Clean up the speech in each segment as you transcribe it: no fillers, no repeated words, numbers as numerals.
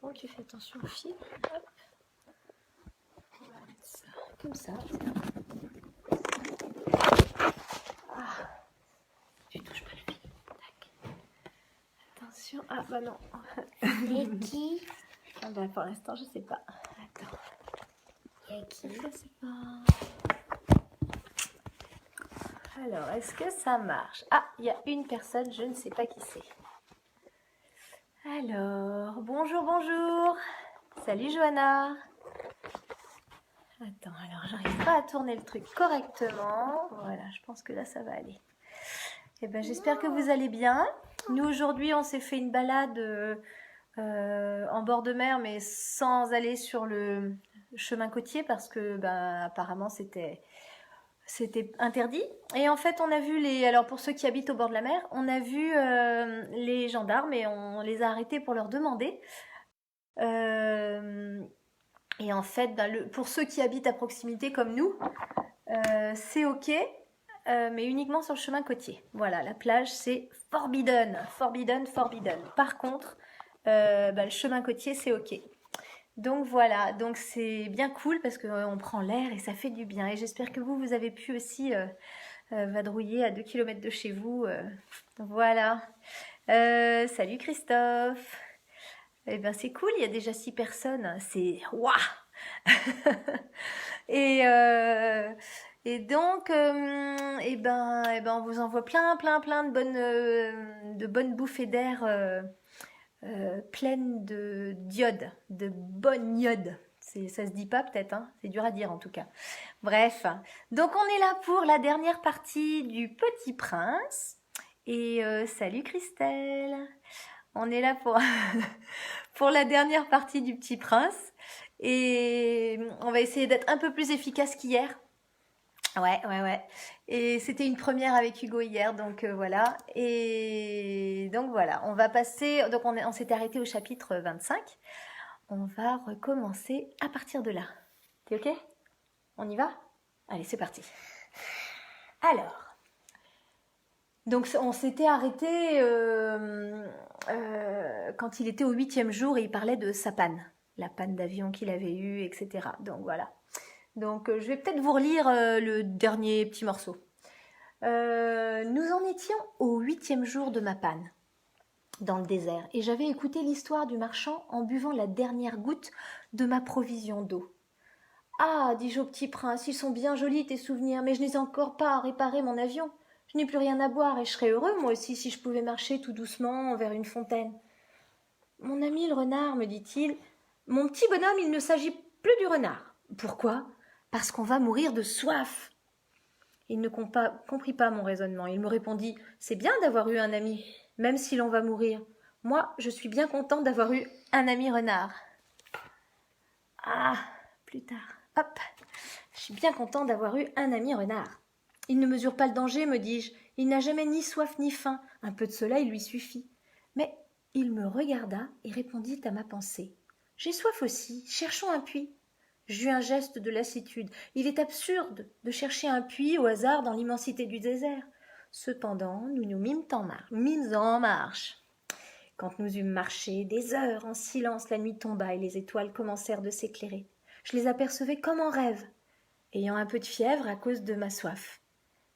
contre, tu fais attention au fil. Hop. On va mettre ça comme ça. Ah. Tu touches pas le fil. Tac. Attention. Ah bah non. Et qui? Ah bah pour l'instant, je sais pas. Attends. Et qui? Je sais pas. Alors, est-ce que ça marche? Ah, il y a une personne, je ne sais pas qui c'est. Alors, bonjour, bonjour. Salut Johanna. Attends, alors j'arrive pas à tourner le truc correctement. Voilà, je pense que là ça va aller. Eh ben, j'espère que vous allez bien. Nous aujourd'hui, on s'est fait une balade en bord de mer, mais sans aller sur le chemin côtier parce que, apparemment, c'était interdit. Et en fait, on a vu alors pour ceux qui habitent au bord de la mer, on a vu les gendarmes et on les a arrêtés pour leur demander. Et en fait, pour ceux qui habitent à proximité comme nous, c'est ok, mais uniquement sur le chemin côtier. Voilà, la plage c'est forbidden. Par contre, le chemin côtier c'est ok. Donc voilà, donc c'est bien cool parce qu'on prend l'air et ça fait du bien. Et j'espère que vous avez pu aussi vadrouiller à 2 km de chez vous. Voilà. Salut Christophe. Eh ben c'est cool, il y a déjà 6 personnes. C'est waouh. Et donc, on vous envoie plein de bonnes bouffées d'air pleines de d'iode, de bonne iode. Ça se dit pas peut-être, hein, c'est dur à dire en tout cas. Bref, donc on est là pour la dernière partie du Petit Prince. Et salut Christelle. On est là pour, pour la dernière partie du Petit Prince. Et on va essayer d'être un peu plus efficace qu'hier. Ouais. Et c'était une première avec Hugo hier, donc voilà. Et donc voilà, on va passer. Donc on s'était arrêté au chapitre 25. On va recommencer à partir de là. T'es ok? On y va? Allez, c'est parti. Alors, donc on s'était arrêté quand il était au 8e jour et il parlait de sa panne. La panne d'avion qu'il avait eue, etc. Donc voilà. Donc je vais peut-être vous relire le dernier petit morceau. Nous en étions au 8e jour de ma panne, dans le désert, et j'avais écouté l'histoire du marchand en buvant la dernière goutte de ma provision d'eau. Ah, dis-je au petit prince, ils sont bien jolis tes souvenirs, mais je n'ai encore pas réparé mon avion. Je n'ai plus rien à boire et je serais heureux, moi aussi, si je pouvais marcher tout doucement vers une fontaine. Mon ami le renard, me dit-il, mon petit bonhomme, il ne s'agit plus du renard. Pourquoi? Parce qu'on va mourir de soif. Il ne comprit pas mon raisonnement. Il me répondit, c'est bien d'avoir eu un ami, même si l'on va mourir. Moi, je suis bien content d'avoir eu un ami renard. Ah, plus tard. Hop, je suis bien content d'avoir eu un ami renard. Il ne mesure pas le danger, me dis-je. Il n'a jamais ni soif ni faim. Un peu de soleil lui suffit. Mais il me regarda et répondit à ma pensée. J'ai soif aussi, cherchons un puits. J'eus un geste de lassitude. Il est absurde de chercher un puits au hasard dans l'immensité du désert. Cependant, nous nous mîmes en marche. Quand nous eûmes marché des heures en silence, la nuit tomba et les étoiles commencèrent de s'éclairer. Je les apercevais comme en rêve, ayant un peu de fièvre à cause de ma soif.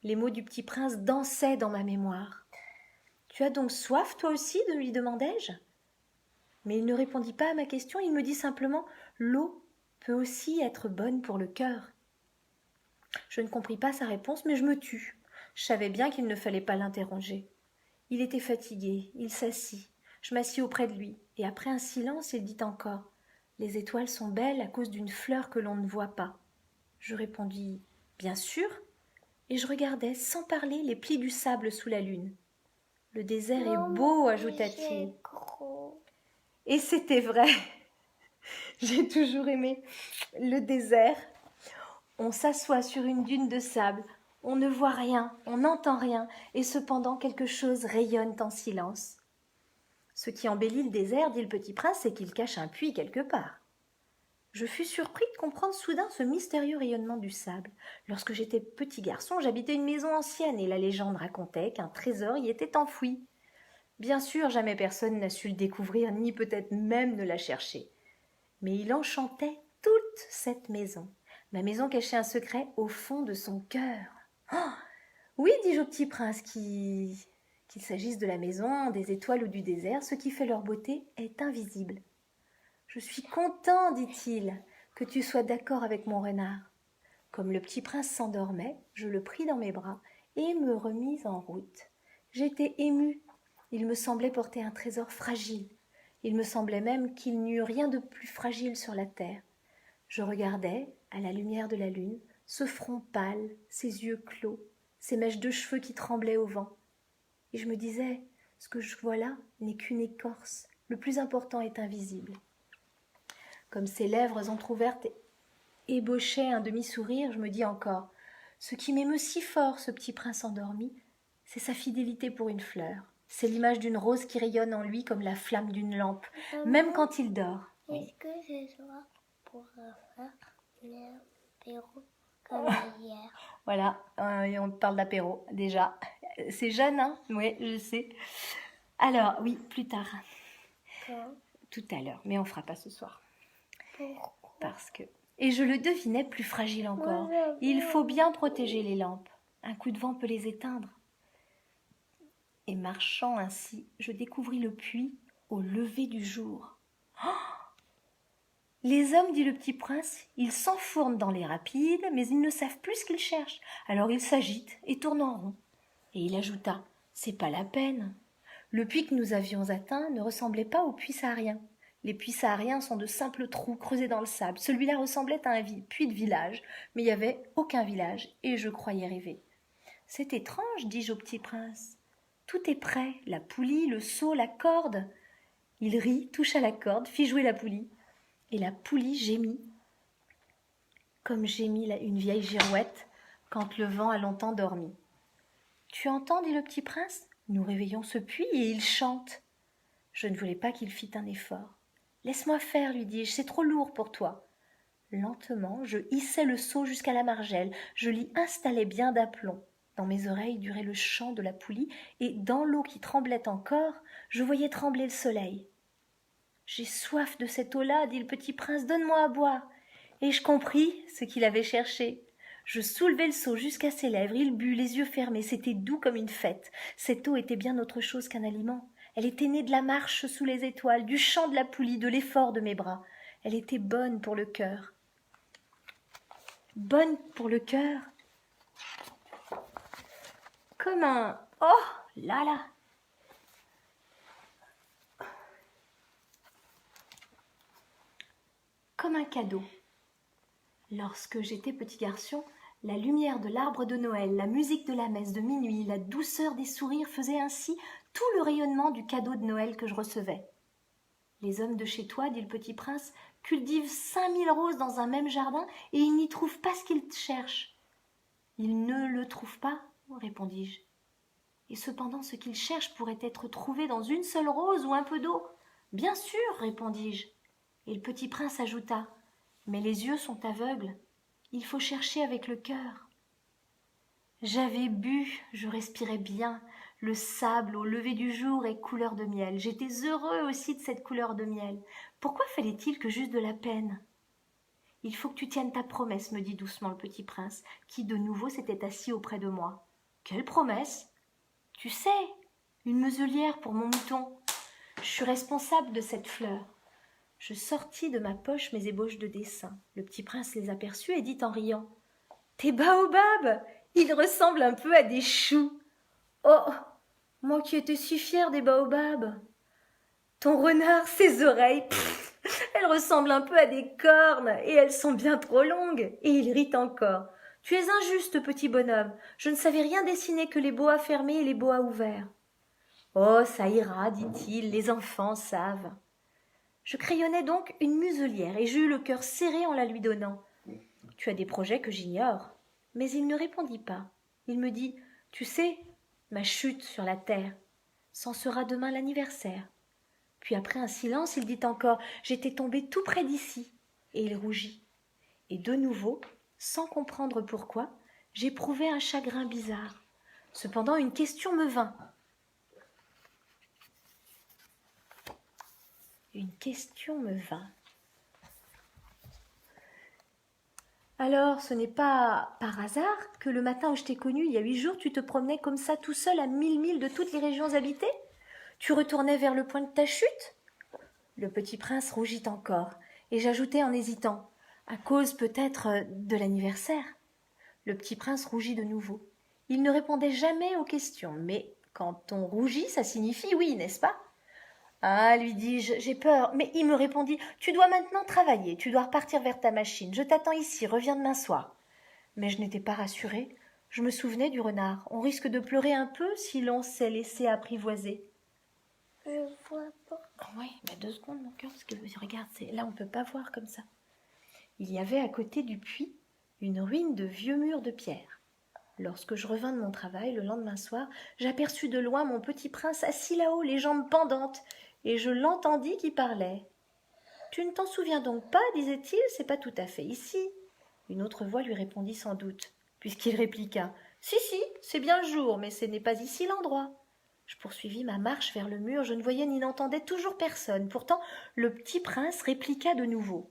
Les mots du petit prince dansaient dans ma mémoire. « Tu as donc soif, toi aussi ?» lui demandai-je. Mais il ne répondit pas à ma question, il me dit simplement « L'eau peut aussi être bonne pour le cœur. » Je ne compris pas sa réponse, mais je me tus. Je savais bien qu'il ne fallait pas l'interroger. Il était fatigué, il s'assit. Je m'assis auprès de lui, et après un silence, il dit encore « Les étoiles sont belles à cause d'une fleur que l'on ne voit pas. » Je répondis « Bien sûr !» et je regardais sans parler les plis du sable sous la lune. « Le désert est beau !» ajouta-t-il. Et c'était vrai. J'ai toujours aimé le désert. On s'assoit sur une dune de sable, on ne voit rien, on n'entend rien, et cependant quelque chose rayonne en silence. Ce qui embellit le désert, dit le petit prince, c'est qu'il cache un puits quelque part. Je fus surpris de comprendre soudain ce mystérieux rayonnement du sable. Lorsque j'étais petit garçon, j'habitais une maison ancienne et la légende racontait qu'un trésor y était enfoui. Bien sûr, jamais personne n'a su le découvrir, ni peut-être même ne l'a cherché. Mais il enchantait toute cette maison. Ma maison cachait un secret au fond de son cœur. Oh, oui, dis-je au petit prince, qu'il s'agisse de la maison, des étoiles ou du désert, ce qui fait leur beauté est invisible. Je suis content, dit-il, que tu sois d'accord avec mon renard. Comme le petit prince s'endormait, je le pris dans mes bras et me remis en route. J'étais émue. Il me semblait porter un trésor fragile. Il me semblait même qu'il n'y eût rien de plus fragile sur la terre. Je regardais, à la lumière de la lune, ce front pâle, ses yeux clos, ses mèches de cheveux qui tremblaient au vent. Et je me disais, ce que je vois là n'est qu'une écorce. Le plus important est invisible. Comme ses lèvres entr'ouvertes ébauchaient un demi-sourire, je me dis encore, ce qui m'émeut si fort, ce petit prince endormi, c'est sa fidélité pour une fleur. C'est l'image d'une rose qui rayonne en lui comme la flamme d'une lampe, même quand il dort. Est-ce que ce soir pour faire l'apéro comme hier? Voilà, on parle d'apéro déjà. C'est jeune, hein? Oui, je sais. Alors, oui, plus tard. Quand? Tout à l'heure, mais on fera pas ce soir. Pourquoi? Parce que... Et je le devinais plus fragile encore. Il faut bien protéger les lampes. Un coup de vent peut les éteindre. Et marchant ainsi, je découvris le puits au lever du jour. Oh! Les hommes, dit le petit prince, ils s'enfournent dans les rapides, mais ils ne savent plus ce qu'ils cherchent. Alors ils s'agitent et tournent en rond. Et il ajouta, c'est pas la peine. Le puits que nous avions atteint ne ressemblait pas au puits saharien. Les puits sahariens sont de simples trous creusés dans le sable. Celui-là ressemblait à un puits de village, mais il n'y avait aucun village, et je croyais rêver. C'est étrange, dis-je au petit prince. Tout est prêt, la poulie, le seau, la corde. Il rit, toucha la corde, fit jouer la poulie. Et la poulie gémit, comme gémit une vieille girouette quand le vent a longtemps dormi. « Tu entends, dit le petit prince, nous réveillons ce puits et il chante. » Je ne voulais pas qu'il fît un effort. « Laisse-moi faire, lui dis-je, c'est trop lourd pour toi. » Lentement, je hissai le seau jusqu'à la margelle, je l'y installai bien d'aplomb. Dans mes oreilles durait le chant de la poulie, et dans l'eau qui tremblait encore, je voyais trembler le soleil. « J'ai soif de cette eau-là, dit le petit prince, donne-moi à boire. » Et je compris ce qu'il avait cherché. Je soulevai le seau jusqu'à ses lèvres, il but, les yeux fermés, c'était doux comme une fête. Cette eau était bien autre chose qu'un aliment. Elle était née de la marche sous les étoiles, du chant de la poulie, de l'effort de mes bras. Elle était bonne pour le cœur. Bonne pour le cœur. Comme un... Oh là là! Comme un cadeau. Lorsque j'étais petit garçon, la lumière de l'arbre de Noël, la musique de la messe de minuit, la douceur des sourires faisaient ainsi tout le rayonnement du cadeau de Noël que je recevais. Les hommes de chez toi, dit le petit prince, cultivent 5000 roses dans un même jardin et ils n'y trouvent pas ce qu'ils cherchent. Ils ne le trouvent pas, répondis-je. Et cependant, ce qu'ils cherchent pourrait être trouvé dans une seule rose ou un peu d'eau. Bien sûr, répondis-je. Et le petit prince ajouta, mais les yeux sont aveugles. Il faut chercher avec le cœur. J'avais bu, je respirais bien. Le sable au lever du jour est couleur de miel. J'étais heureux aussi de cette couleur de miel. Pourquoi fallait-il que j'eusse de la peine? Il faut que tu tiennes ta promesse, me dit doucement le petit prince, qui de nouveau s'était assis auprès de moi. Quelle promesse? Tu sais, une muselière pour mon mouton. Je suis responsable de cette fleur. Je sortis de ma poche mes ébauches de dessin. Le petit prince les aperçut et dit en riant, « Tes baobabs, ils ressemblent un peu à des choux. » Oh, moi qui étais si fière des baobabs. Ton renard, ses oreilles, elles ressemblent un peu à des cornes et elles sont bien trop longues. Et il rit encore. Tu es injuste, petit bonhomme. Je ne savais rien dessiner que les boas fermés et les boas ouverts. Oh, ça ira, dit-il, les enfants savent. Je crayonnais donc une muselière et j'eus le cœur serré en la lui donnant. Tu as des projets que j'ignore. Mais il ne répondit pas. Il me dit, tu sais, ma chute sur la terre, c'en sera demain l'anniversaire. Puis après un silence, il dit encore, j'étais tombé tout près d'ici. Et il rougit. Et de nouveau, sans comprendre pourquoi, j'éprouvai un chagrin bizarre. Cependant, une question me vint. Une question me vint. Alors, ce n'est pas par hasard que le matin où je t'ai connu, il y a 8 jours, tu te promenais comme ça tout seul à 1000 milles de toutes les régions habitées? Tu retournais vers le point de ta chute? Le petit prince rougit encore, et j'ajoutai en hésitant, à cause peut-être de l'anniversaire. Le petit prince rougit de nouveau. Il ne répondait jamais aux questions, mais quand on rougit, ça signifie oui, n'est-ce pas? Ah, lui dis-je, j'ai peur. Mais il me répondit, tu dois maintenant travailler, tu dois repartir vers ta machine. Je t'attends ici, reviens demain soir. Mais je n'étais pas rassurée. Je me souvenais du renard. On risque de pleurer un peu si l'on s'est laissé apprivoiser. Je vois pas. Oui, mais 2 secondes, mon cœur, parce que regarde, là, on ne peut pas voir comme ça. Il y avait à côté du puits une ruine de vieux murs de pierre. Lorsque je revins de mon travail le lendemain soir, j'aperçus de loin mon petit prince assis là-haut, les jambes pendantes, et je l'entendis qui parlait. « Tu ne t'en souviens donc pas, disait-il, c'est pas tout à fait ici. » Une autre voix lui répondit sans doute, puisqu'il répliqua « Si, c'est bien le jour, mais ce n'est pas ici l'endroit. » Je poursuivis ma marche vers le mur, je ne voyais ni n'entendais toujours personne. Pourtant, le petit prince répliqua de nouveau.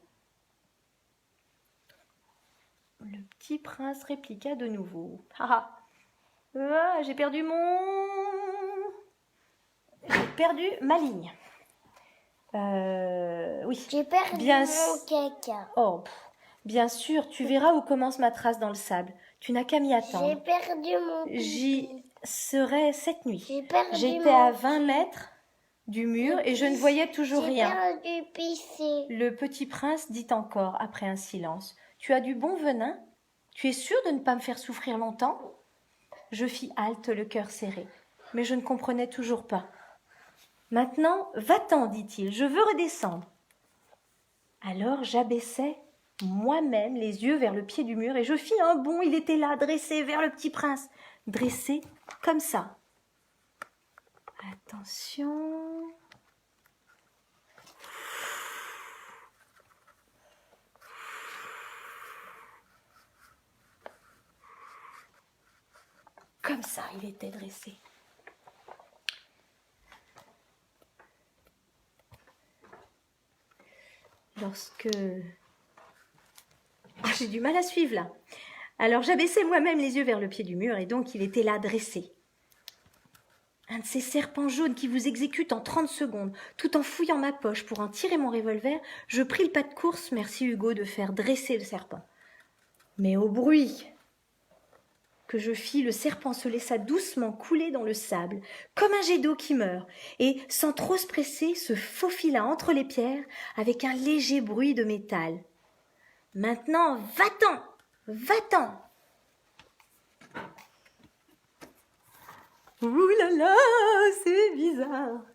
Le petit prince répliqua de nouveau. « j'ai perdu ma ligne. Oui. J'ai perdu mon caca. Oh, bien sûr, tu verras où commence ma trace dans le sable. Tu n'as qu'à m'y attendre. J'ai perdu mon pipi. J'y serai cette nuit. J'étais à 20 mètres du mur et je ne voyais toujours rien. J'ai perdu pisser. Le petit prince dit encore, après un silence, « Tu as du bon venin? Tu es sûr de ne pas me faire souffrir longtemps ?» Je fis halte, le cœur serré, mais je ne comprenais toujours pas. « Maintenant, va-t'en, dit-il, je veux redescendre. » Alors j'abaissai moi-même les yeux vers le pied du mur et je fis un bond, il était là, dressé vers le petit prince, dressé comme ça. Attention. Comme ça, il était dressé. Lorsque... j'ai du mal à suivre là. Alors j'abaissai moi-même les yeux vers le pied du mur et donc il était là dressé. Un de ces serpents jaunes qui vous exécutent en 30 secondes. Tout en fouillant ma poche pour en tirer mon revolver, je pris le pas de course, merci Hugo de faire dresser le serpent. Mais au bruit que je fis, le serpent se laissa doucement couler dans le sable, comme un jet d'eau qui meurt, et, sans trop se presser, se faufila entre les pierres avec un léger bruit de métal. « Maintenant, va-t'en, va-t'en !» Ouh là là, c'est bizarre.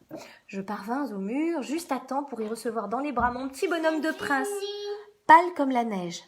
Je parvins au mur juste à temps pour y recevoir dans les bras mon petit bonhomme de prince, pâle comme la neige.